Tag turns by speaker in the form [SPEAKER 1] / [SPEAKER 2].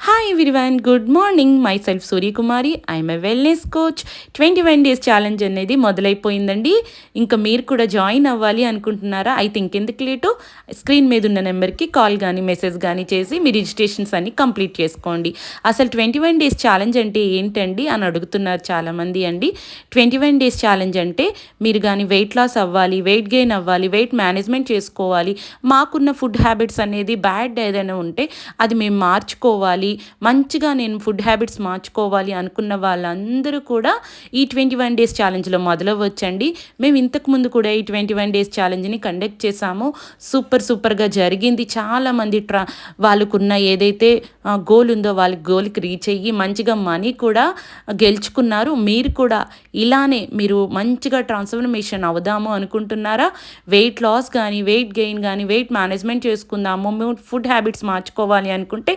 [SPEAKER 1] Hi everyone, good morning. My self Suryakumari. I'm a wellness coach. 21 days challenge అనేది మొదలైపోయిందండి. ఇంకా మీరు కూడా జాయిన్ అవ్వాలి అనుకుంటున్నారా? అయితే ఇంకెందుకు లేటు, స్క్రీన్ మీద ఉన్న నెంబర్కి కాల్ కానీ మెసేజ్ కానీ చేసి మీ రిజిస్ట్రేషన్స్ అన్ని కంప్లీట్ చేసుకోండి. అసలు 21 డేస్ ఛాలెంజ్ అంటే ఏంటండి అని అడుగుతున్నారు చాలామంది అండి. 21 డేస్ ఛాలెంజ్ అంటే మీరు కానీ వెయిట్ లాస్ అవ్వాలి, వెయిట్ గెయిన్ అవ్వాలి, వెయిట్ మేనేజ్మెంట్ చేసుకోవాలి, మాకున్న ఫుడ్ హ్యాబిట్స్ అనేది బ్యాడ్ ఏదైనా ఉంటే అది మేము మార్చుకోవాలి, మంచిగా నేను ఫుడ్ హ్యాబిట్స్ మార్చుకోవాలి అనుకున్న వాళ్ళందరూ కూడా ఈ 21 డేస్ ఛాలెంజ్లో మొదలవ్వచ్చండి. మేము ఇంతకుముందు కూడా ఈ 21 డేస్ ఛాలెంజ్ని కండక్ట్ చేశాము. సూపర్గా జరిగింది. చాలామంది వాళ్ళకున్న ఏదైతే గోల్ ఉందో వాళ్ళ గోల్కి రీచ్ అయ్యి మంచిగా మనీ కూడా గెలుచుకున్నారు. మీరు కూడా ఇలానే మీరు మంచిగా ట్రాన్స్ఫర్మేషన్ అవుదాము అనుకుంటున్నారా? వెయిట్ లాస్ కానీ, వెయిట్ గెయిన్ కానీ, వెయిట్ మేనేజ్మెంట్ చేసుకుందాము, ఫుడ్ హ్యాబిట్స్ మార్చుకోవాలి అనుకుంటే